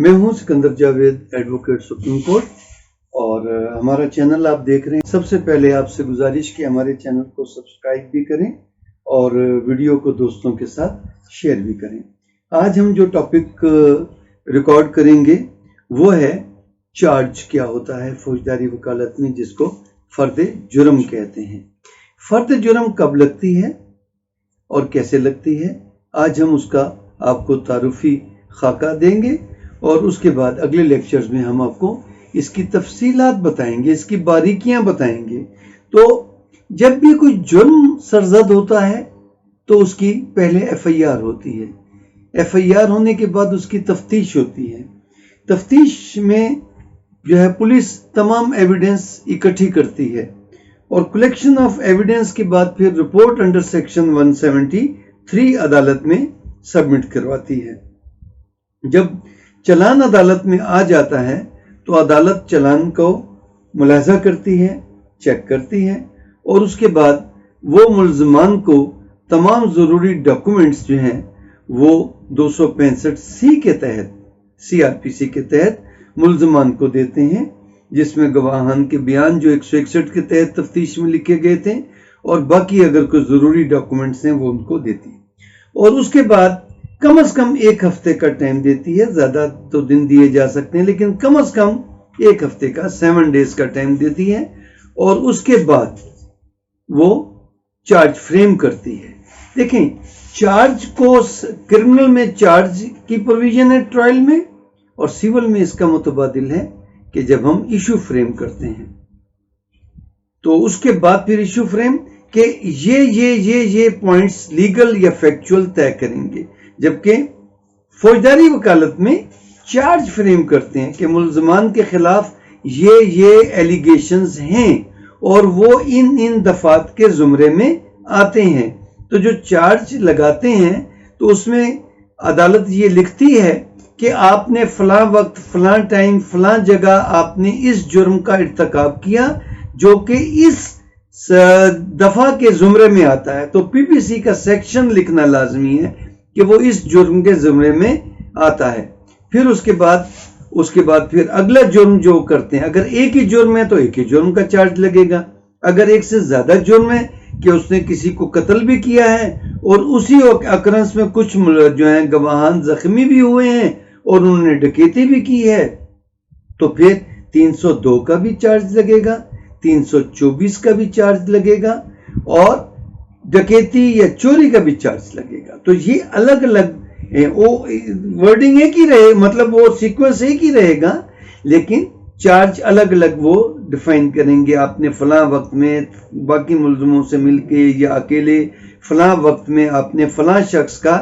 میں ہوں Sikandar Javed, advocate supreme court, اور ہمارا چینل آپ دیکھ رہے ہیں۔ سب سے پہلے آپ سے گزارش کہ ہمارے چینل کو سبسکرائب بھی کریں اور ویڈیو کو دوستوں کے ساتھ شیئر بھی کریں۔ آج ہم جو ٹاپک ریکارڈ کریں گے وہ ہے چارج کیا ہوتا ہے فوجداری وکالت میں، جس کو فرد جرم کہتے ہیں۔ فرد جرم کب لگتی ہے اور کیسے لگتی ہے، آج ہم اس کا آپ کو تعارفی خاکہ دیں گے، اور اس کے بعد اگلے لیکچرز میں ہم آپ کو اس کی تفصیلات بتائیں گے، اس کی باریکیاں بتائیں گے۔ تو جب بھی کوئی جرم سرزد ہوتا ہے تو اس کی پہلے ایف آئی آر ہوتی ہے۔ ایف آئی آر ہونے کے بعد اس کی تفتیش ہوتی ہے۔ تفتیش میں جو ہے پولیس تمام ایویڈنس اکٹھی کرتی ہے، اور کلیکشن آف ایویڈنس کے بعد پھر رپورٹ انڈر سیکشن 173 عدالت میں سبمٹ کرواتی ہے۔ جب چلان عدالت میں آ جاتا ہے تو عدالت چلان کو ملاحظہ کرتی ہے، چیک کرتی ہے، اور اس کے بعد وہ ملزمان کو تمام ضروری ڈاکومنٹس جو ہیں وہ 265C کے تحت، CRPC کے تحت ملزمان کو دیتے ہیں، جس میں گواہان کے بیان جو 161 کے تحت تفتیش میں لکھے گئے تھے، اور باقی اگر کوئی ضروری ڈاکومنٹس ہیں وہ ان کو دیتی ہے۔ اور اس کے بعد کم از کم 1 ہفتے کا ٹائم دیتی ہے، زیادہ تو دن دیے جا سکتے ہیں لیکن کم از کم 1 ہفتے کا 7 ڈیز کا ٹائم دیتی ہے، اور اس کے بعد وہ چارج فریم کرتی ہے۔ دیکھیں، چارج کو کرمنل میں چارج کی پروویژن ہے ٹرائل میں، اور سیول میں اس کا متبادل ہے کہ جب ہم ایشو فریم کرتے ہیں تو اس کے بعد پھر ایشو فریم کہ یہ پوائنٹس لیگل یا فیکچول طے کریں گے، جبکہ فوجداری وکالت میں چارج فریم کرتے ہیں کہ ملزمان کے خلاف یہ ایلیگیشنز ہیں اور وہ ان دفعات کے زمرے میں آتے ہیں۔ تو جو چارج لگاتے ہیں تو اس میں عدالت یہ لکھتی ہے کہ آپ نے فلاں وقت، فلاں ٹائم، فلاں جگہ آپ نے اس جرم کا ارتکاب کیا جو کہ اس دفعہ کے زمرے میں آتا ہے، تو PPC کا سیکشن لکھنا لازمی ہے کہ وہ اس جرم کے زمرے میں آتا ہے۔ پھر اس کے بعد پھر اگلا جرم جو کرتے ہیں، اگر ایک ہی جرم ہے تو ایک ہی جرم کا چارج لگے گا، اگر ایک سے زیادہ جرم ہے کہ اس نے کسی کو قتل بھی کیا ہے اور اسی اکرنس میں کچھ جو ہیں گواہان زخمی بھی ہوئے ہیں اور انہوں نے ڈکیتی بھی کی ہے، تو پھر 302 کا بھی چارج لگے گا، 324 کا بھی چارج لگے گا، اور ڈکیتی یا چوری کا بھی چارج لگے گا۔ تو یہ الگ الگ ورڈنگ ایک ہی رہے، مطلب وہ سیکوینس ایک ہی رہے گا، لیکن چارج الگ الگ وہ ڈیفائن کریں گے۔ آپ نے فلاں وقت میں باقی ملزموں سے مل کے یا اکیلے فلاں وقت میں آپ نے فلاں شخص کا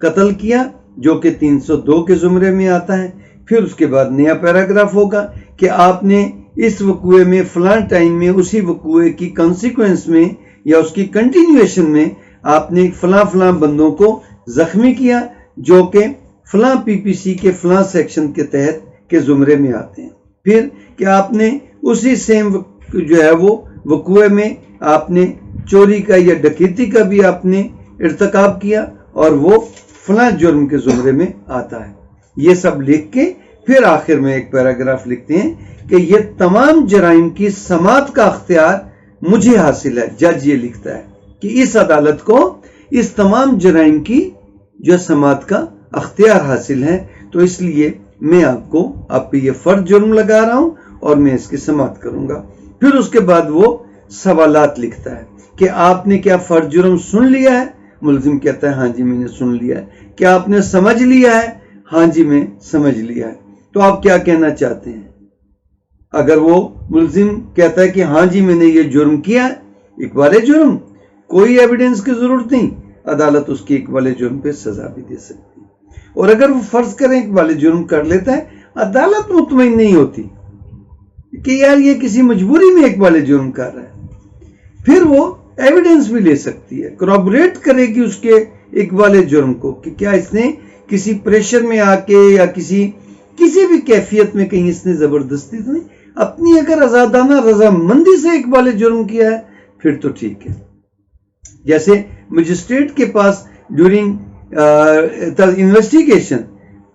قتل کیا جو کہ 302 کے زمرے میں آتا ہے۔ پھر اس کے بعد نیا پیراگراف ہوگا کہ آپ نے اس وقوعے میں فلاں ٹائم میں اسی وقوعے کی کنسیکوینس میں یا اس کی کنٹینیویشن میں آپ نے فلاں بندوں کو زخمی کیا جو کہ فلاں PPC کے فلاں سیکشن کے تحت کے زمرے میں آتے ہیں۔ پھر کہ آپ نے اسی سیم جو ہے وہ وقوعے میں آپ نے چوری کا یا ڈکیتی کا بھی آپ نے ارتکاب کیا اور وہ فلاں جرم کے زمرے میں آتا ہے۔ یہ سب لکھ کے پھر آخر میں ایک پیراگراف لکھتے ہیں کہ یہ تمام جرائم کی سماعت کا اختیار مجھے حاصل ہے۔ جج یہ لکھتا ہے کہ اس عدالت کو اس تمام جرائم کی جو سماعت کا اختیار حاصل ہے، تو اس لیے میں آپ پہ یہ فرد جرم لگا رہا ہوں اور میں اس کی سماعت کروں گا۔ پھر اس کے بعد وہ سوالات لکھتا ہے کہ آپ نے کیا فرد جرم سن لیا ہے؟ ملزم کہتا ہے ہاں جی میں نے سن لیا ہے۔ کیا آپ نے سمجھ لیا ہے؟ ہاں جی میں سمجھ لیا ہے۔ تو آپ کیا کہنا چاہتے ہیں؟ اگر وہ ملزم کہتا ہے کہ ہاں جی میں نے یہ جرم کیا ہے، اقبال جرم، کوئی ایویڈنس کی ضرورت نہیں، عدالت اس کی اقبال جرم پہ سزا بھی دے سکتی ہے۔ اور اگر وہ فرض کریں اقبال جرم کر لیتا ہے، عدالت مطمئن نہیں ہوتی کہ یار یہ کسی مجبوری میں اقبال جرم کر رہا ہے، پھر وہ ایویڈنس بھی لے سکتی ہے، کورابوریٹ کرے گی اس کے اقبال جرم کو کہ کیا اس نے کسی پریشر میں آ کے یا کسی بھی کیفیت میں کہیں اس نے زبردستی تو نہیں، اپنی اگر آزادانہ رضامندی سے اقبال جرم کیا ہے پھر تو ٹھیک ہے۔ جیسے مجسٹریٹ کے پاس ڈیورنگ انویسٹیگیشن